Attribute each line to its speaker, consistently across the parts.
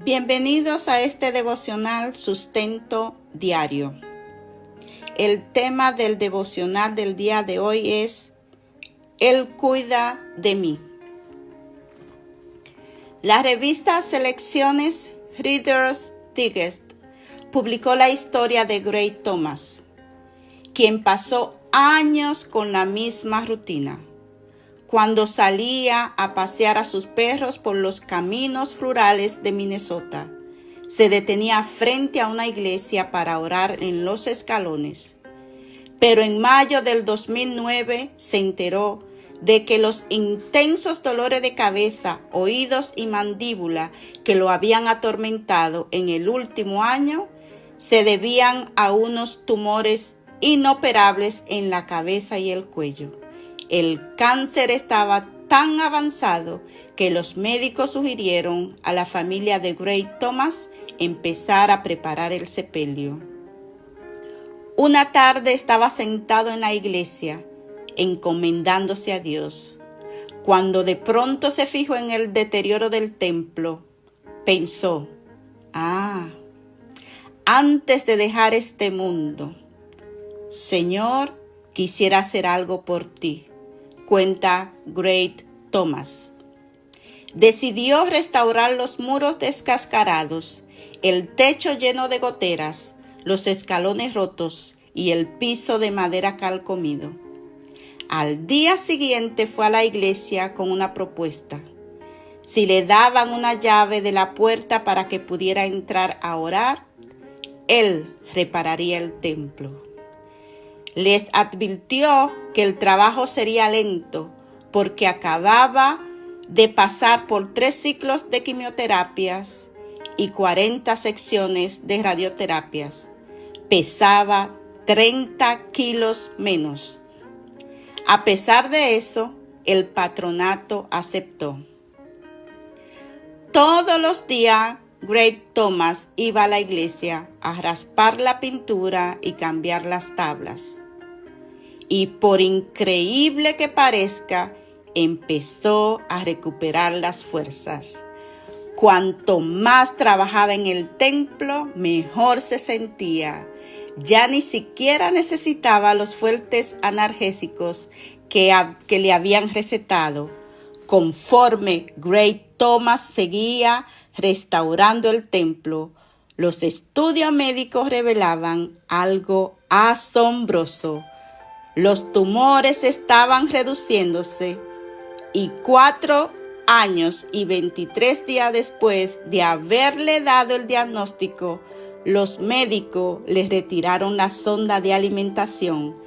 Speaker 1: Bienvenidos a este devocional Sustento Diario. El tema del devocional del día de hoy es Él cuida de mí. La revista Selecciones Reader's Digest publicó la historia de Gray Thomas, quien pasó años con la misma rutina. Cuando salía a pasear a sus perros por los caminos rurales de Minnesota, se detenía frente a una iglesia para orar en los escalones. Pero en mayo del 2009 se enteró de que los intensos dolores de cabeza, oídos y mandíbula que lo habían atormentado en el último año se debían a unos tumores inoperables en la cabeza y el cuello. El cáncer estaba tan avanzado que los médicos sugirieron a la familia de Gray Thomas empezar a preparar el sepelio. Una tarde estaba sentado en la iglesia, encomendándose a Dios, cuando de pronto se fijó en el deterioro del templo. Pensó, antes de dejar este mundo, Señor, quisiera hacer algo por ti, cuenta Gray Thomas. Decidió restaurar los muros descascarados, el techo lleno de goteras, los escalones rotos y el piso de madera carcomido. Al día siguiente fue a la iglesia con una propuesta. Si le daban una llave de la puerta para que pudiera entrar a orar, él repararía el templo. Les advirtió que el trabajo sería lento porque acababa de pasar por 3 ciclos de quimioterapias y 40 secciones de radioterapias. Pesaba 30 kilos menos. A pesar de eso, el patronato aceptó. Todos los días, Gray Thomas iba a la iglesia a raspar la pintura y cambiar las tablas. Y por increíble que parezca, empezó a recuperar las fuerzas. Cuanto más trabajaba en el templo, mejor se sentía. Ya ni siquiera necesitaba los fuertes analgésicos que le habían recetado. Conforme Gray Thomas seguía restaurando el templo, los estudios médicos revelaban algo asombroso. Los tumores estaban reduciéndose y 4 años y 23 días después de haberle dado el diagnóstico, los médicos le retiraron la sonda de alimentación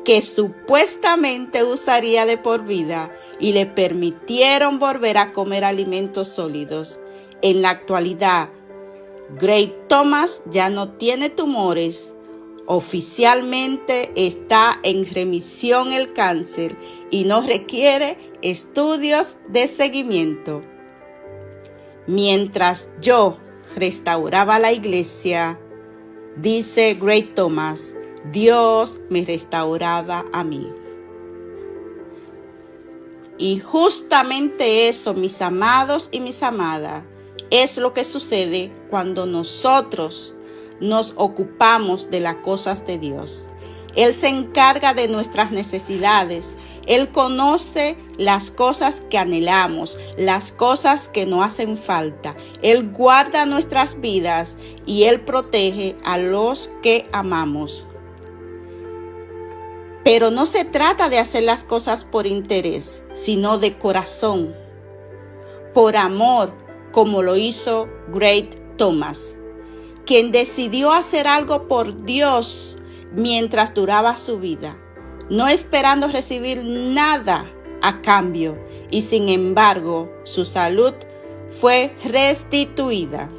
Speaker 1: que supuestamente usaría de por vida y le permitieron volver a comer alimentos sólidos. En la actualidad, Gray Thomas ya no tiene tumores. Oficialmente está en remisión el cáncer y no requiere estudios de seguimiento. Mientras yo restauraba la iglesia, dice Gray Thomas, Dios me restauraba a mí. Y justamente eso, mis amados y mis amadas, es lo que sucede cuando nosotros nos ocupamos de las cosas de Dios. Él se encarga de nuestras necesidades. Él conoce las cosas que anhelamos, las cosas que nos hacen falta. Él guarda nuestras vidas y Él protege a los que amamos. Pero no se trata de hacer las cosas por interés, sino de corazón, por amor, como lo hizo Gray Thomas, quien decidió hacer algo por Dios mientras duraba su vida, no esperando recibir nada a cambio, y sin embargo su salud fue restituida.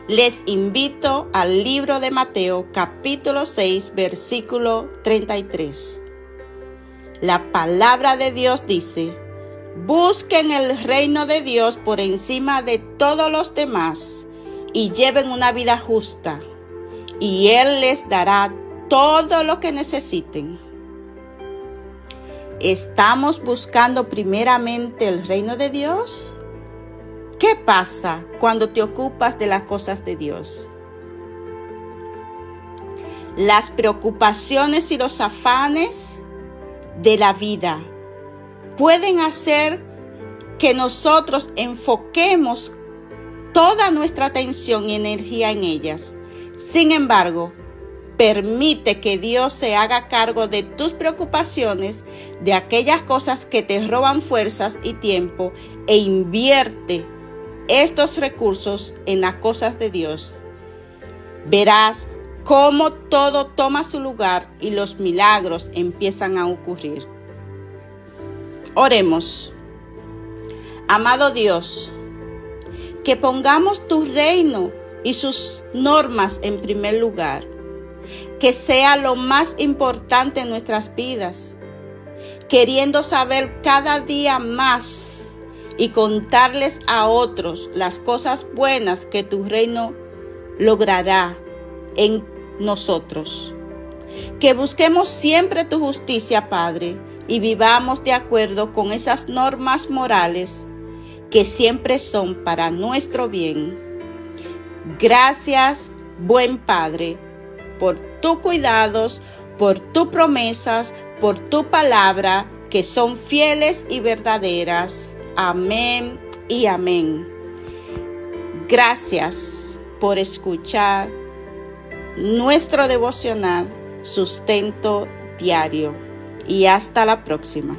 Speaker 1: Les invito al libro de Mateo, capítulo 6, versículo 33. La palabra de Dios dice: busquen el reino de Dios por encima de todos los demás y lleven una vida justa, y Él les dará todo lo que necesiten. ¿Estamos buscando primeramente el reino de Dios? ¿Qué pasa cuando te ocupas de las cosas de Dios? Las preocupaciones y los afanes de la vida pueden hacer que nosotros enfoquemos toda nuestra atención y energía en ellas. Sin embargo, permite que Dios se haga cargo de tus preocupaciones, de aquellas cosas que te roban fuerzas y tiempo, e invierte estos recursos en las cosas de Dios. Verás cómo todo toma su lugar y los milagros empiezan a ocurrir. Oremos. Amado Dios, que pongamos tu reino y sus normas en primer lugar, que sea lo más importante en nuestras vidas, queriendo saber cada día más y contarles a otros las cosas buenas que tu reino logrará en nosotros. Que busquemos siempre tu justicia, Padre, y vivamos de acuerdo con esas normas morales que siempre son para nuestro bien. Gracias, buen Padre, por tus cuidados, por tus promesas, por tu palabra, que son fieles y verdaderas. Amén y amén. Gracias por escuchar nuestro devocional Sustento Diario. Y hasta la próxima.